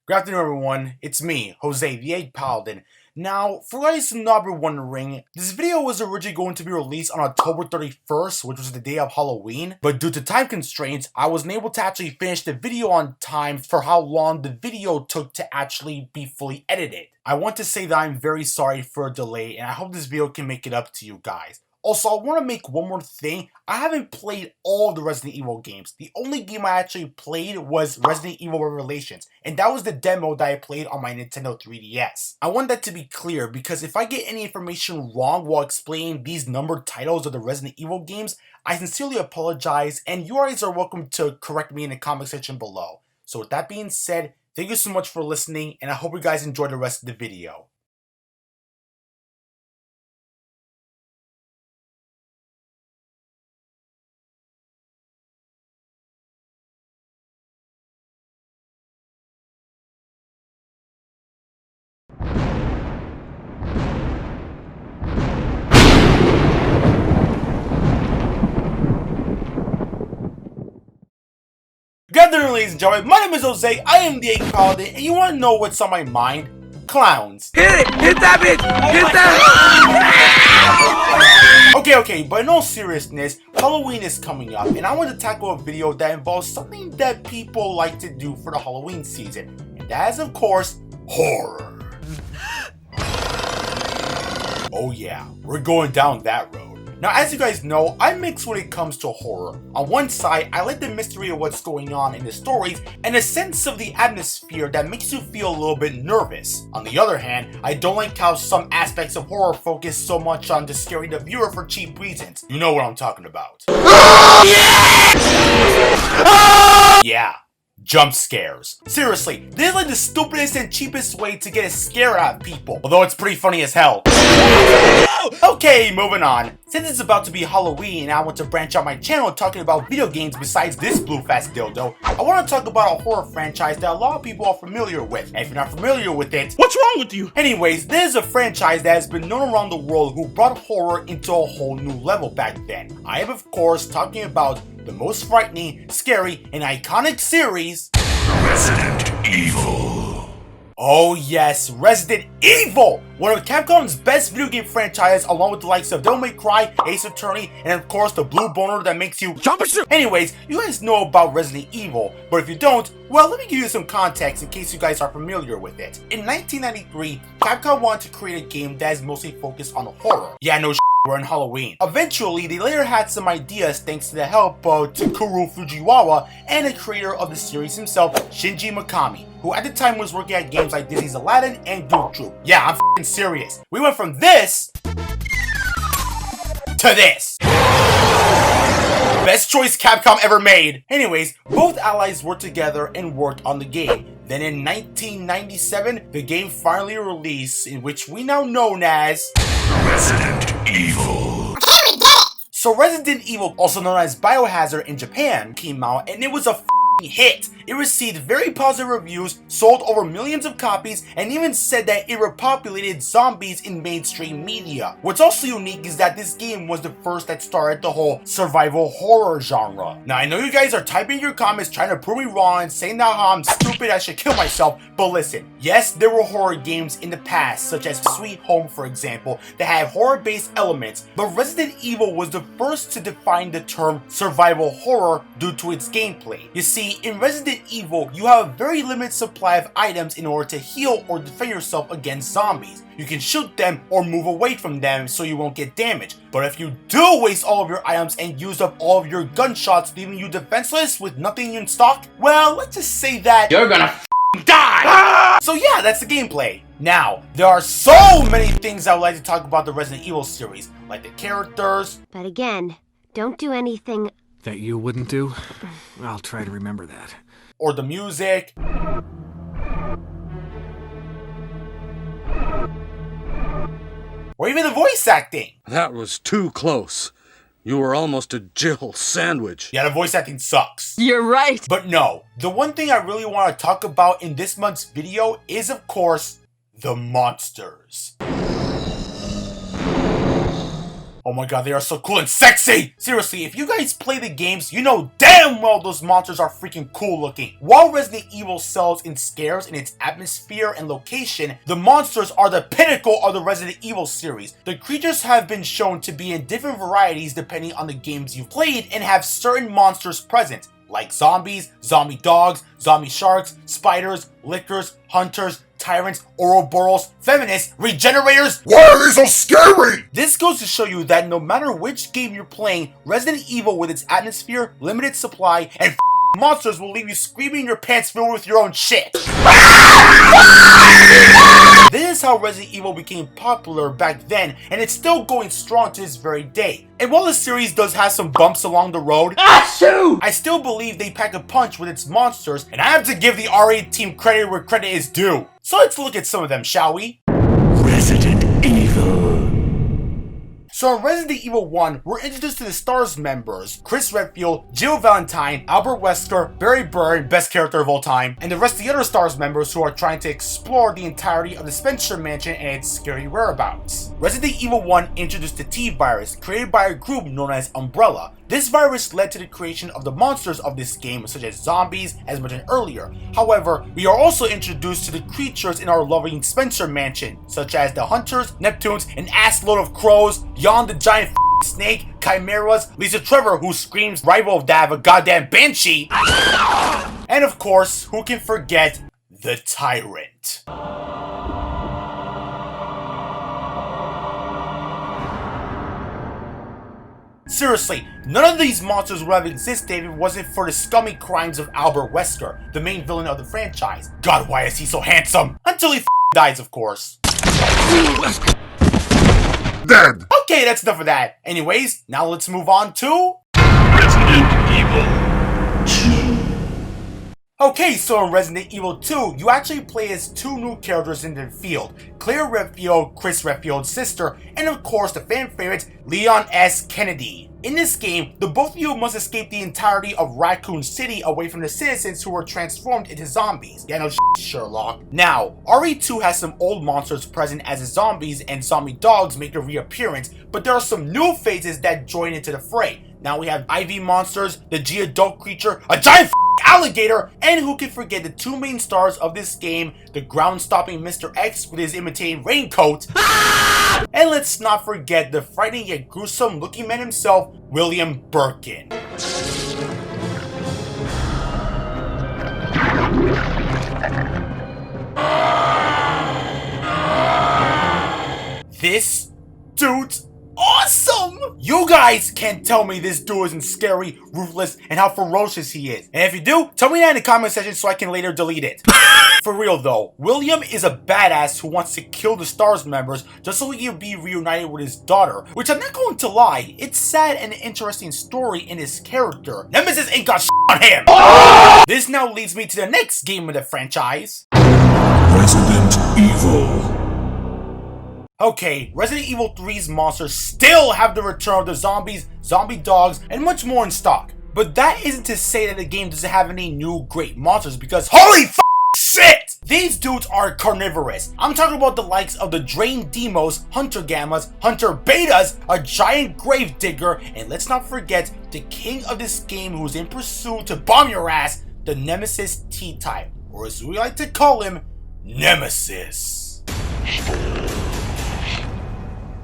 Good afternoon, everyone. It's me, Jose, the Egg Paladin. Now, for guys who not be wondering, this video was originally going to be released on October 31st, which was the day of Halloween, but due to time constraints, I wasn't able to actually finish the video on time for how long the video took to actually be fully edited. I want to say that I'm very sorry for a delay, and I hope this video can make it up to you guys. Also, I want to make one more thing. I haven't played all the Resident Evil games. The only game I actually played was Resident Evil Revelations, and that was the demo that I played on my Nintendo 3DS. I want that to be clear because if I get any information wrong while explaining these numbered titles of the Resident Evil games, I sincerely apologize, and you guys are welcome to correct me in the comment section below. So with that being said, thank you so much for listening, and I hope you guys enjoy the rest of the video. Good afternoon, ladies and gentlemen. My name is Jose. I am the Egg Paladin, and you want to know what's on my mind? Clowns. Hit it! Hit that bitch! Hit that! Okay, but in all seriousness, Halloween is coming up, and I want to tackle a video that involves something that people like to do for the Halloween season, and that is, of course, horror. Oh yeah, we're going down that road. Now, as you guys know, I mix when it comes to horror. On one side, I like the mystery of what's going on in the stories and a sense of the atmosphere that makes you feel a little bit nervous. On the other hand, I don't like how some aspects of horror focus so much on just scaring the viewer for cheap reasons. You know what I'm talking about. Yeah. Jump scares. Seriously, this is like the stupidest and cheapest way to get a scare out of people, although it's pretty funny as hell. Okay, moving on. Since it's about to be Halloween and I want to branch out my channel talking about video games besides this blue fast dildo, I want to talk about a horror franchise that a lot of people are familiar with. And if you're not familiar with it, what's wrong with you? Anyways, this is a franchise that has been known around the world who brought horror into a whole new level back then. I am, of course, talking about the most frightening, scary, and iconic series, Resident Evil. Oh yes, Resident Evil! One of Capcom's best video game franchises, along with the likes of Devil May Cry, Ace Attorney, and of course the blue boner that makes you jump and shoot! Anyways, you guys know about Resident Evil, but if you don't, well, let me give you some context in case you guys are familiar with it. In 1993, Capcom wanted to create a game that is mostly focused on horror. Yeah, no we're in Halloween. Eventually, they later had some ideas thanks to the help of Takeru Fujiwara and the creator of the series himself, Shinji Mikami, who at the time was working at games like Disney's Aladdin and Goof Troop. Yeah, I'm f***ing serious. We went from this to this. Best choice Capcom ever made. Anyways, both allies worked together and worked on the game. Then in 1997, the game finally released, in which we now known as Resident Evil. So Resident Evil, also known as Biohazard in Japan, came out and it was a f***ing hit. It received very positive reviews, sold over millions of copies, and even said that it repopulated zombies in mainstream media. What's also unique is that this game was the first that started the whole survival horror genre. Now, I know you guys are typing your comments trying to prove me wrong and saying that how I'm stupid, I should kill myself, but listen, yes, there were horror games in the past, such as Sweet Home, for example, that had horror-based elements, but Resident Evil was the first to define the term survival horror due to its gameplay. You see, in Resident Evil, you have a very limited supply of items in order to heal or defend yourself against zombies. You can shoot them or move away from them so you won't get damaged. But if you do waste all of your items and use up all of your gunshots, leaving you defenseless with nothing in stock, well, let's just say that you're gonna die! So yeah, that's the gameplay. Now, there are so many things I would like to talk about the Resident Evil series, like the characters. But again, don't do anything That you wouldn't do? I'll try to remember that. Or the music. Or even the voice acting. That was too close. You were almost a Jill sandwich. Yeah, the voice acting sucks. You're right. But no, the one thing I really want to talk about in this month's video is, of course, the monsters. Oh my god, they are so cool and sexy! Seriously, if you guys play the games, you know damn well those monsters are freaking cool looking. While Resident Evil sells and scares in its atmosphere and location, the monsters are the pinnacle of the Resident Evil series. The creatures have been shown to be in different varieties depending on the games you've played and have certain monsters present, like zombies, zombie dogs, zombie sharks, spiders, lickers, hunters, tyrants, Ouroboros, feminists, regenerators. Why are they so scary? This goes to show you that no matter which game you're playing, Resident Evil with its atmosphere, limited supply, and monsters will leave you screaming in your pants filled with your own shit. This is how Resident Evil became popular back then, and it's still going strong to this very day. And while the series does have some bumps along the road, I still believe they pack a punch with its monsters, and I have to give the R8 team credit where credit is due. So let's look at some of them, shall we? Resident Evil. So in Resident Evil 1, we're introduced to the STARS members, Chris Redfield, Jill Valentine, Albert Wesker, Barry Byrne, best character of all time, and the rest of the other STARS members who are trying to explore the entirety of the Spencer Mansion and its scary whereabouts. Resident Evil 1 introduced the T-Virus, created by a group known as Umbrella. This virus led to the creation of the monsters of this game, such as zombies, as mentioned earlier. However, we are also introduced to the creatures in our loving Spencer Mansion, such as the Hunters, Neptunes, an assload of crows, Yon the giant snake, chimeras, Lisa Trevor who screams rival of that of a goddamn banshee, and of course, who can forget the Tyrant. Seriously, none of these monsters would have existed if it wasn't for the scummy crimes of Albert Wesker, the main villain of the franchise. God, why is he so handsome? Until he dies, of course. Dead. Okay, that's enough of that. Anyways, now let's move on to... Resident Evil 2. Okay, so in Resident Evil 2, you actually play as two new characters in the field. Claire Redfield, Chris Redfield's sister, and of course the fan favorite, Leon S. Kennedy. In this game, the both of you must escape the entirety of Raccoon City away from the citizens who were transformed into zombies. Yeah, no Sherlock. Now, RE2 has some old monsters present as the zombies and zombie dogs make a reappearance, but there are some new phases that join into the fray. Now we have IV monsters, the G-adult creature, a giant alligator, and who can forget the two main stars of this game, the ground-stopping Mr. X with his imitating raincoat, and let's not forget the frightening yet gruesome looking man himself, William Birkin. This dude's awesome! You guys can't tell me this dude isn't scary, ruthless, and how ferocious he is. And if you do, tell me that in the comment section so I can later delete it. For real though, William is a badass who wants to kill the STARS members just so he can be reunited with his daughter, which I'm not going to lie, it's sad and an interesting story in his character. Nemesis ain't got on him! This now leads me to the next game of the franchise. Resident Evil. Okay, Resident Evil 3's monsters still have the return of the zombies, zombie dogs, and much more in stock. But that isn't to say that the game doesn't have any new great monsters, because holy shit! These dudes are carnivorous. I'm talking about the likes of the Drain Demos, Hunter Gammas, Hunter Betas, a giant grave digger, and let's not forget the king of this game who's in pursuit to bomb your ass, the Nemesis T-Type, or as we like to call him, Nemesis.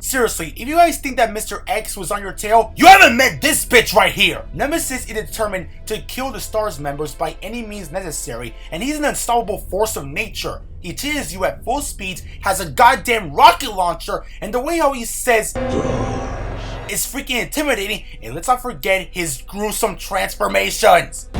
Seriously, if you guys think that Mr. X was on your tail, you haven't met this bitch right here! Nemesis is determined to kill the STARS members by any means necessary, and he's an unstoppable force of nature. He chases you at full speed, has a goddamn rocket launcher, and the way how he says is freaking intimidating, and let's not forget his gruesome transformations.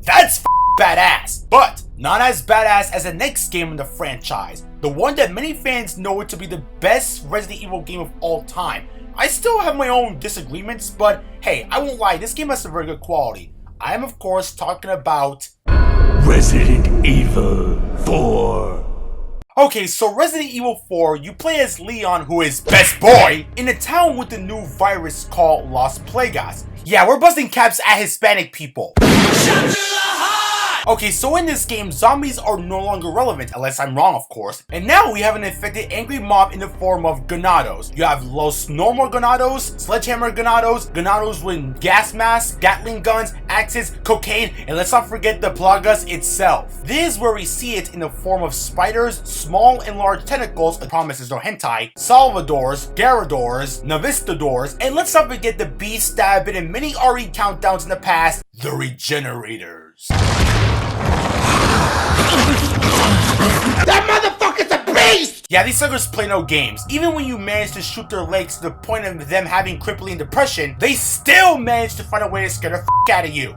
That's badass, but not as badass as the next game in the franchise, the one that many fans know it to be the best Resident Evil game of all time. I still have my own disagreements, but hey, I won't lie, this game has some very good quality. I am of course talking about Resident Evil 4. Okay, so Resident Evil 4, you play as Leon, who is best boy, in a town with a new virus called Las Plagas. Yeah, we're busting caps at Hispanic people. Okay, so in this game, zombies are no longer relevant, unless I'm wrong, of course. And now we have an infected angry mob in the form of Ganados. You have Los Normal Ganados, Sledgehammer Ganados, Ganados with gas masks, Gatling guns, axes, cocaine, and let's not forget the Plagas itself. This is where we see it in the form of spiders, small and large tentacles, I promise there's no hentai, Salvadors, Garadors, Navistadors, and let's not forget the beasts that have been in many RE countdowns in the past, the Regenerators. That motherfucker's a beast! Yeah, these suckers play no games. Even when you manage to shoot their legs to the point of them having crippling depression, they still manage to find a way to scare the f*** out of you.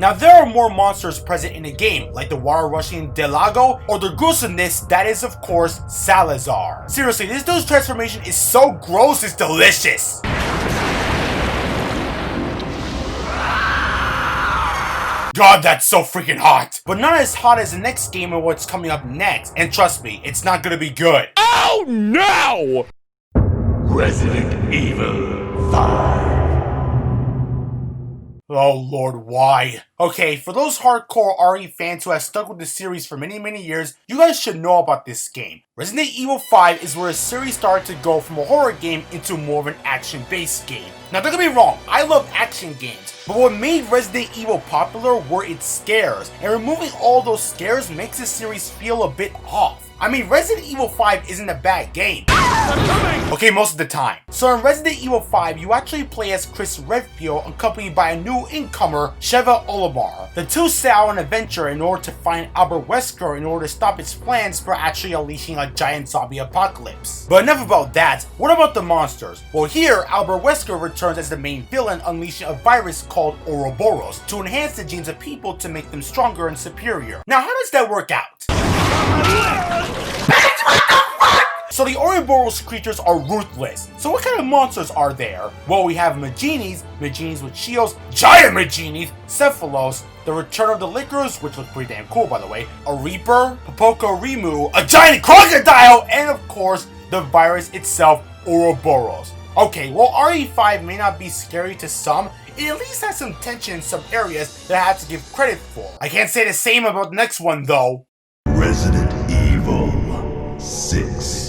Now, there are more monsters present in the game, like the water-rushing Delago, or the gruesomeness that is, of course, Salazar. Seriously, this dude's transformation is so gross, it's delicious! God, that's so freaking hot! But not as hot as the next game and what's coming up next, and trust me, it's not gonna be good. Oh no! Resident Evil 5. Oh lord, why? Okay, for those hardcore RE fans who have stuck with the series for many years, you guys should know about this game. Resident Evil 5 is where the series started to go from a horror game into more of an action-based game. Now don't get me wrong, I love action games, but what made Resident Evil popular were its scares, and removing all those scares makes the series feel a bit off. I mean, Resident Evil 5 isn't a bad game. Okay, most of the time. So in Resident Evil 5, you actually play as Chris Redfield accompanied by a new incomer, Sheva Olimar. The two set out on an adventure in order to find Albert Wesker in order to stop his plans for actually unleashing a giant zombie apocalypse. But enough about that, what about the monsters? Well, here, Albert Wesker returns as the main villain, unleashing a virus called Ouroboros to enhance the genes of people to make them stronger and superior. Now, how does that work out? So the Ouroboros creatures are ruthless. So what kind of monsters are there? Well, we have Maginis with shields, giant Maginis, Cephalos, the Return of the Lickers, which looks pretty damn cool by the way, a Reaper, Popoco Rimu, a giant crocodile, and of course, the virus itself, Ouroboros. Okay, well RE5 may not be scary to some, it at least has some tension in some areas that I have to give credit for. I can't say the same about the next one though. Resident Evil 6.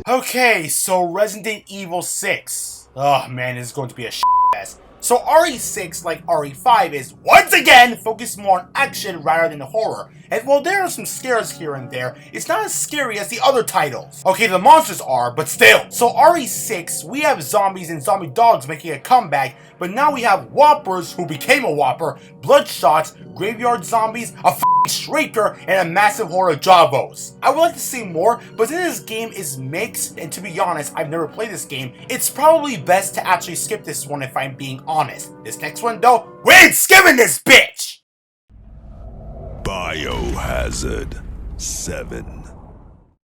Okay, so Resident Evil 6. Oh man, this is going to be a shit-fest. So RE6, like RE5, is once again focused more on action rather than horror. And while there are some scares here and there, it's not as scary as the other titles. Okay, the monsters are, but still. So RE6, we have zombies and zombie dogs making a comeback, but now we have Whoppers who became a Whopper, Bloodshots, Graveyard Zombies, a Shrieker, and a massive horde of Javos. I would like to say more, but since this game is mixed, and to be honest, I've never played this game, it's probably best to actually skip this one if I'm being honest. This next one though, we ain't skipping this bitch! Biohazard 7.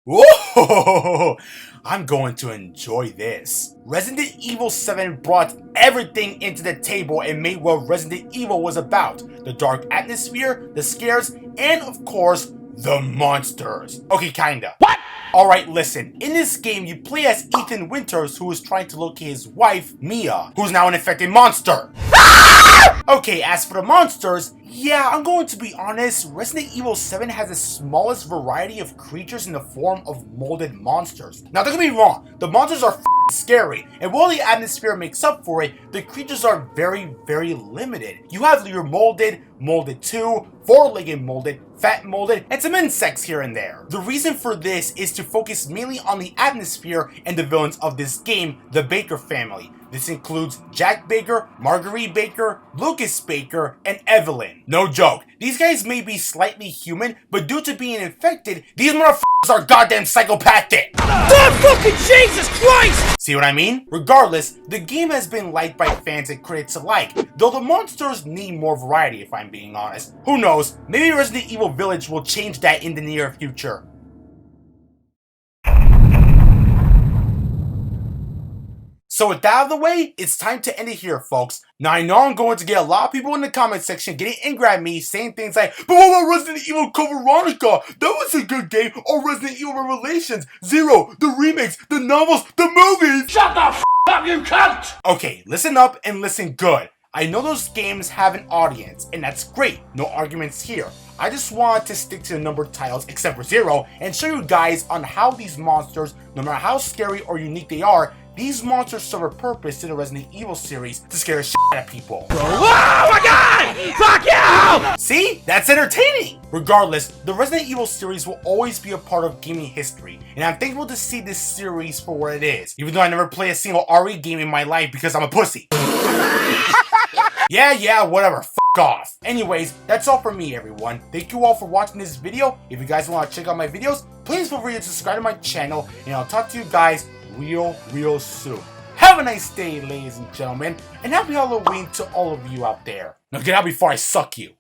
Whoa! I'm going to enjoy this. Resident Evil 7 brought everything into the table and made what Resident Evil was about. The dark atmosphere, the scares, and of course, the monsters. Okay, kinda. What? Alright, listen. In this game, you play as Ethan Winters, who is trying to locate his wife, Mia, who's now an infected monster. Okay, as for the monsters, yeah, I'm going to be honest, Resident Evil 7 has the smallest variety of creatures in the form of molded monsters. Now don't get me wrong, the monsters are scary, and while the atmosphere makes up for it, the creatures are very limited. You have your molded, molded 2, four-legged molded, fat molded, and some insects here and there. The reason for this is to focus mainly on the atmosphere and the villains of this game, the Baker family. This includes Jack Baker, Marguerite Baker, Lucas Baker, and Evelyn. No joke, these guys may be slightly human, but due to being infected, these motherfuckers are goddamn psychopathic! God fucking Jesus Christ! See what I mean? Regardless, the game has been liked by fans and critics alike, though the monsters need more variety if I'm being honest. Who knows, maybe Resident Evil Village will change that in the near future. So with that out of the way, it's time to end it here, folks. Now I know I'm going to get a lot of people in the comment section getting angry at me, saying things like, but what about Resident Evil Code Veronica? That was a good game. Or Resident Evil Revelations, Zero, the remakes, the novels, the movies. Shut the f*** up, you cunt! Okay, listen up and listen good. I know those games have an audience, and that's great, no arguments here. I just wanted to stick to the numbered titles except for 0 and show you guys on how these monsters, no matter how scary or unique they are, these monsters serve a purpose to the Resident Evil series to scare the shit out of people. Oh my god! Fuck you! See? That's entertaining! Regardless, the Resident Evil series will always be a part of gaming history, and I'm thankful to see this series for what it is, even though I never play a single RE game in my life because I'm a pussy. Yeah, whatever, f*** off. Anyways, that's all for me, everyone. Thank you all for watching this video. If you guys want to check out my videos, please feel free to subscribe to my channel, and I'll talk to you guys real soon. Have a nice day, ladies and gentlemen, and happy Halloween to all of you out there. Now get out before I suck you.